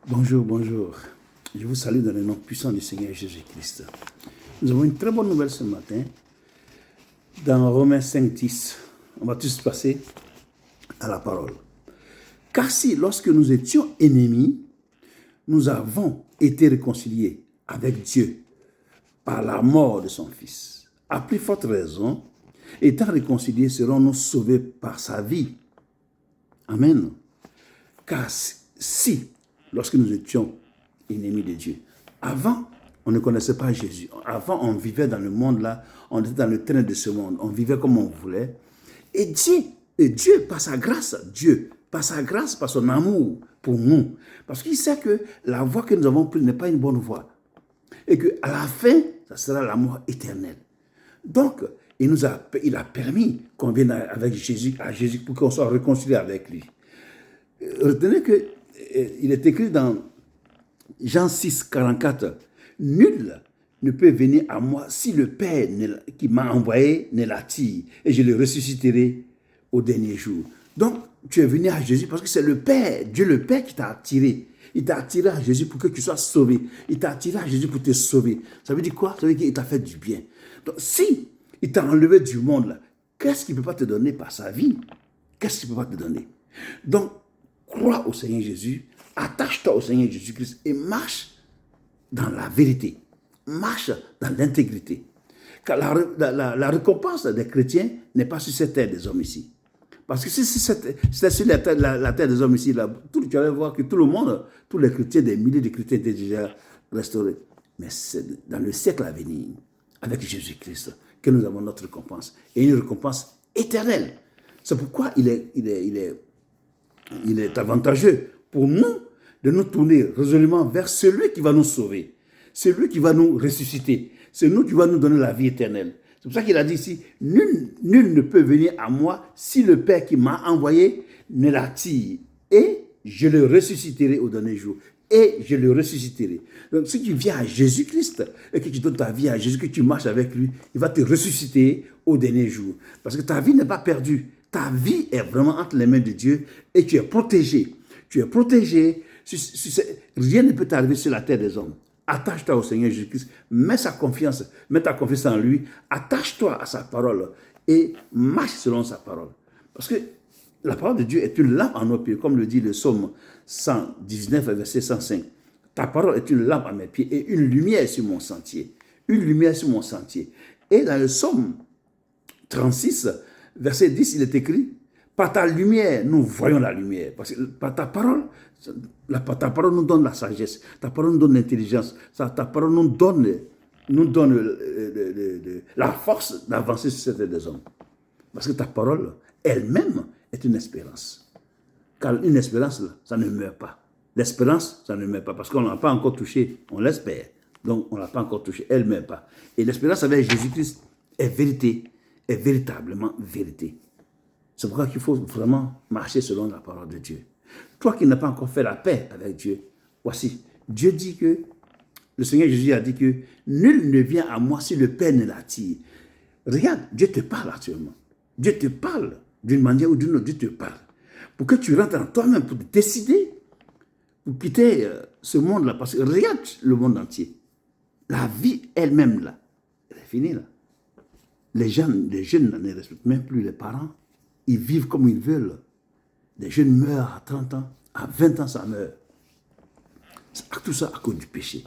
Bonjour, bonjour. Je vous salue dans le nom puissant du Seigneur Jésus-Christ. Nous avons une très bonne nouvelle ce matin. Dans Romains 5:10, on va tous passer à la parole. Car si, lorsque nous étions ennemis, nous avons été réconciliés avec Dieu par la mort de son Fils, à plus forte raison, étant réconciliés, serons-nous sauvés par sa vie. Amen. Car si, lorsque nous étions ennemis de Dieu, avant, on ne connaissait pas Jésus. Avant, on vivait dans le monde là, on était dans le train de ce monde, on vivait comme on voulait. Et Dieu, par sa grâce, par son amour pour nous, parce qu'il sait que la voie que nous avons prise n'est pas une bonne voie. Et qu'à la fin, ça sera la mort éternelle. Donc, il a permis qu'on vienne à Jésus pour qu'on soit réconcilié avec lui. Retenez qu'il est écrit dans Jean 6, 44, « Nul ne peut venir à moi si le Père qui m'a envoyé ne l'attire, et je le ressusciterai au dernier jour. » Donc, tu es venu à Jésus parce que c'est le Père, Dieu le Père qui t'a attiré. Il t'a attiré à Jésus pour que tu sois sauvé. Il t'a attiré à Jésus pour te sauver. Ça veut dire quoi? Ça veut dire qu'il t'a fait du bien. Donc, si il t'a enlevé du monde, là, qu'est-ce qu'il ne peut pas te donner par sa vie? Qu'est-ce qu'il ne peut pas te donner? Donc, crois au Seigneur Jésus, attache-toi au Seigneur Jésus-Christ et marche dans la vérité. Marche dans l'intégrité. Car la récompense des chrétiens n'est pas sur cette terre des hommes ici. Parce que si c'était sur la terre des hommes ici, là, tu allais voir que tout le monde, tous les chrétiens, des milliers de chrétiens étaient déjà restaurés. Mais c'est dans le siècle à venir, avec Jésus-Christ, que nous avons notre récompense. Et une récompense éternelle. C'est pourquoi il est avantageux pour nous de nous tourner résolument vers celui qui va nous sauver, celui qui va nous ressusciter, celui qui va nous donner la vie éternelle. C'est pour ça qu'il a dit ici, nul ne peut venir à moi si le Père qui m'a envoyé ne l'attire, et je le ressusciterai au dernier jour. Et je le ressusciterai. Donc si tu viens à Jésus-Christ et que tu donnes ta vie à Jésus, que tu marches avec lui, il va te ressusciter au dernier jour. Parce que ta vie n'est pas perdue. Ta vie est vraiment entre les mains de Dieu et tu es protégé. Tu es protégé. Rien ne peut t'arriver sur la terre des hommes. Attache-toi au Seigneur Jésus-Christ. Mets ta confiance en lui. Attache-toi à sa parole et marche selon sa parole. Parce que la parole de Dieu est une lampe à nos pieds, comme le dit le psaume 119, verset 105. Ta parole est une lampe à mes pieds et une lumière sur mon sentier. Une lumière sur mon sentier. Et dans le psaume 36, verset 10, il est écrit, par ta lumière, nous voyons la lumière. Parce que par ta parole nous donne la sagesse. Ta parole nous donne l'intelligence. Ta parole nous donne la force d'avancer sur cette terre des hommes. Parce que ta parole, elle-même, est une espérance. Car une espérance, ça ne meurt pas. L'espérance, ça ne meurt pas. Parce qu'on ne l'a pas encore touché, on l'espère. Donc, on ne l'a pas encore touché, elle ne meurt pas. Et l'espérance avec Jésus-Christ est vérité, est véritablement vérité. C'est pourquoi il faut vraiment marcher selon la parole de Dieu. Toi qui n'as pas encore fait la paix avec Dieu, voici, Dieu dit que, le Seigneur Jésus a dit que nul ne vient à moi si le Père ne l'attire. Regarde, Dieu te parle actuellement. Dieu te parle d'une manière ou d'une autre, Dieu te parle. Pour que tu rentres en toi-même, pour décider, pour quitter ce monde-là. Parce que regarde le monde entier. La vie elle-même, là, elle est finie, là. Les jeunes ne respectent même plus les parents. Ils vivent comme ils veulent. Les jeunes meurent à 30 ans, à 20 ans, ça meurt. Tout ça à cause du péché.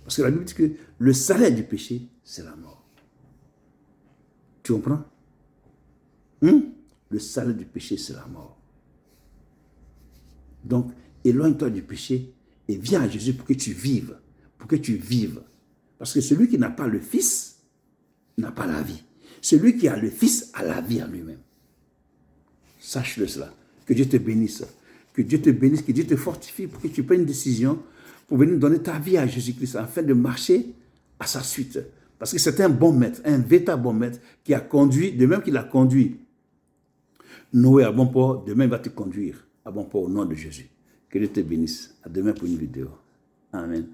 Parce que la Bible dit que le salaire du péché, c'est la mort. Tu comprends? Le salaire du péché, c'est la mort. Donc, éloigne-toi du péché et viens à Jésus pour que tu vives. Pour que tu vives. Parce que celui qui n'a pas le Fils n'a pas la vie. Celui qui a le Fils a la vie en lui-même. Sache-le cela. Que Dieu te bénisse. Que Dieu te bénisse, que Dieu te fortifie pour que tu prennes une décision pour venir donner ta vie à Jésus-Christ afin de marcher à sa suite. Parce que c'est un bon maître, un véritable bon maître qui a conduit, de même qu'il a conduit Noé à bon port, demain il va te conduire à bon port au nom de Jésus. Que Dieu te bénisse. À demain pour une vidéo. Amen.